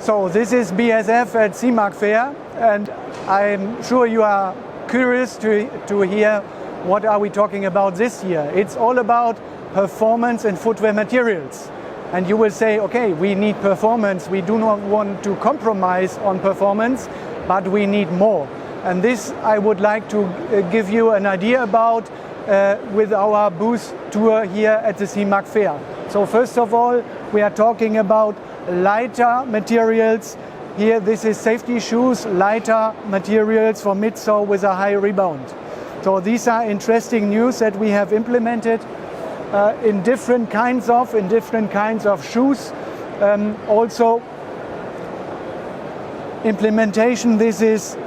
So this is BASF at Simac Fair, and I'm sure you are curious to hear what are we talking about this year. It's all about performance in footwear materials. And you will say, okay, we need performance. We do not want to compromise on performance, but we need more. And this I would like to give you an idea about with our booth tour here at the Simac Fair. So first of all, we are talking about lighter materials. Here, this is safety shoes, lighter materials for midsole with a high rebound. So these are interesting news that we have implemented in different kinds of shoes. Also, implementation. This is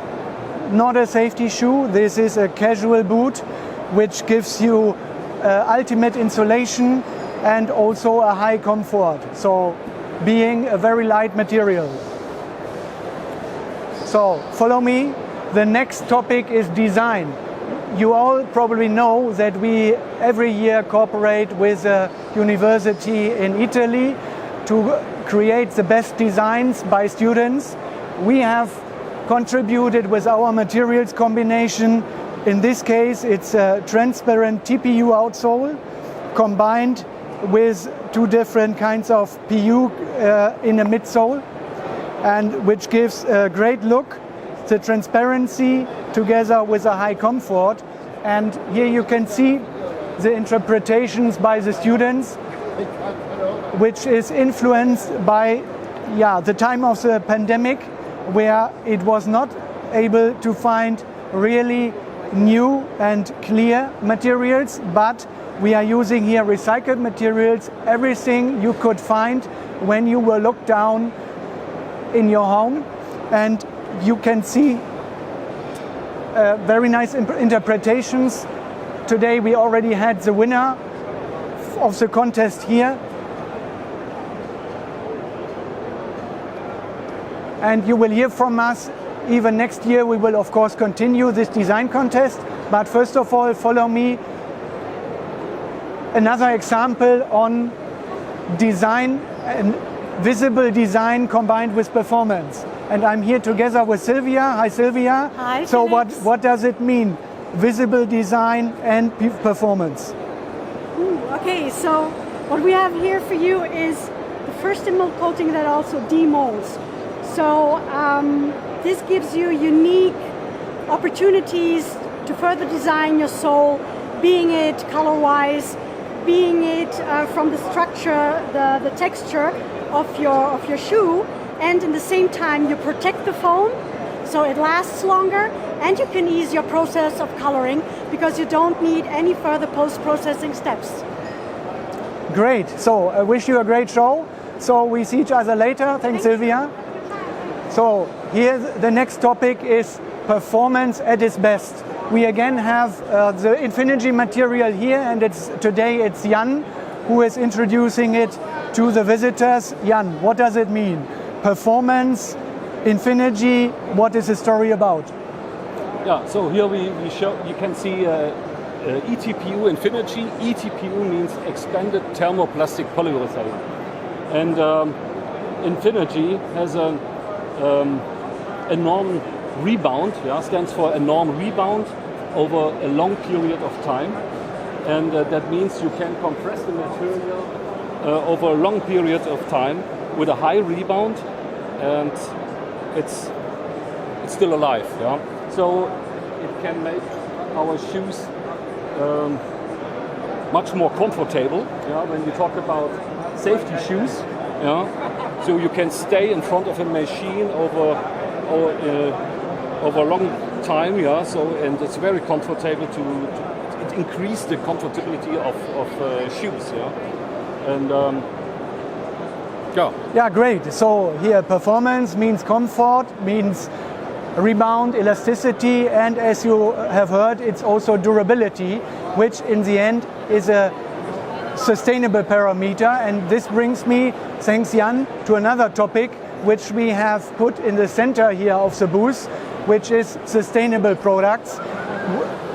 not a safety shoe. This is a casual boot, which gives you ultimate insulation and also a high comfort. So, being a very light material. So follow me. The next topic is design. You all probably know that we every year cooperate with a university in Italy to create the best designs by students. We have contributed with our materials combination. In this case, it's a transparent TPU outsole combined with two different kinds of PU in a midsole, and which gives a great look, the transparency together with a high comfort. And here you can see the interpretations by the students, which is influenced by the time of the pandemic, where it was not able to find really new and clear materials, but we are using here recycled materials, everything you could find when you were locked down in your home. And you can see very nice interpretations. Today we already had the winner of the contest here. And you will hear from us. Even next year we will of course continue this design contest. But first of all, follow me. Another example on design and visible design combined with performance. And I'm here together with Sylvia. Hi, Sylvia. Hi, so Felix. what does it mean, visible design and performance? Okay, so what we have here for you is the first mold coating that also demolds. So this gives you unique opportunities to further design your sole, being it color-wise, being it from the structure, the texture of your shoe, and in the same time you protect the foam so it lasts longer, and you can ease your process of coloring because you don't need any further post-processing steps. Great, so I wish you a great show. So we see each other later. Thanks, Sylvia. So here the next topic is performance at its best. We again have the Infinity material here, and today it's Jan who is introducing it to the visitors. Jan, what does it mean? Performance, Infinity, what is the story about? Yeah, so here we show, you can see ETPU Infinity. ETPU means expanded thermoplastic polyurethane. And Infinity has an enormous rebound, stands for enormous rebound over a long period of time, and that means you can compress the material over a long period of time with a high rebound, and it's still alive. So it can make our shoes much more comfortable. When we talk about safety shoes, so you can stay in front of a machine over a long time, so, and it's very comfortable to increase the comfortability of shoes, and great. So here performance means comfort, means rebound, elasticity, and as you have heard, it's also durability, which in the end is a sustainable parameter. And this brings me, thanks Jan, to another topic which we have put in the center here of the booth, which is sustainable products.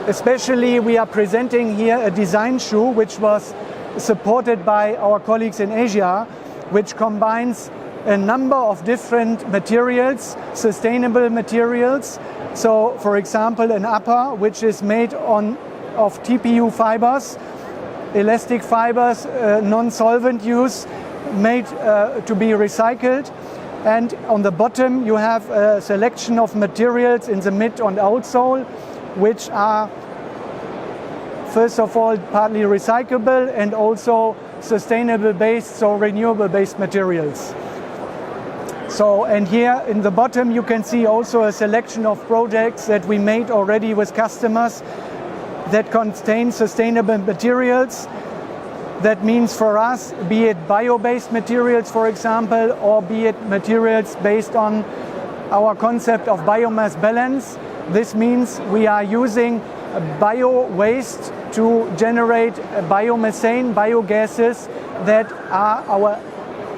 Especially we are presenting here a design shoe which was supported by our colleagues in Asia, which combines a number of different materials, sustainable materials. So, for example, an upper which is made of TPU fibers, elastic fibers, non-solvent use, made to be recycled. And on the bottom you have a selection of materials in the mid and outsole, which are first of all partly recyclable and also sustainable based, so renewable based materials. So, and here in the bottom you can see also a selection of projects that we made already with customers that contain sustainable materials. That means for us, be it bio-based materials, for example, or be it materials based on our concept of biomass balance. This means we are using bio-waste to generate biomethane, biogases that are our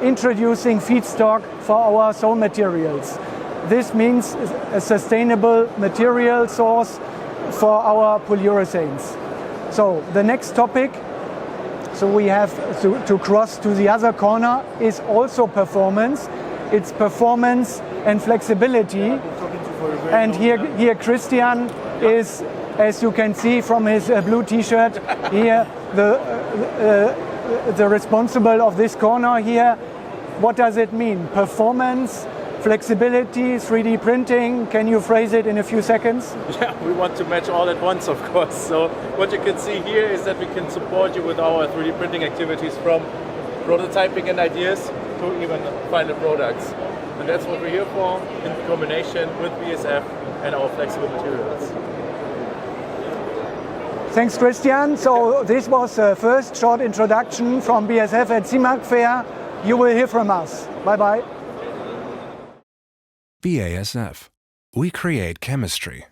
introducing feedstock for our sole materials. This means a sustainable material source for our polyurethanes. So the next topic, so we have to cross to the other corner, is also performance. It's performance and flexibility. And here Christian is, as you can see from his blue t-shirt, here the responsible of this corner here. What does it mean? Performance, flexibility, 3D printing. Can you phrase it in a few seconds? Yeah, we want to match all at once, of course. So what you can see here is that we can support you with our 3D printing activities, from prototyping and ideas to even final products. And that's what we're here for, in combination with BASF and our flexible materials. Thanks, Christian. So this was the first short introduction from BASF at Simac Fair. You will hear from us. Bye-bye. BASF. We create chemistry.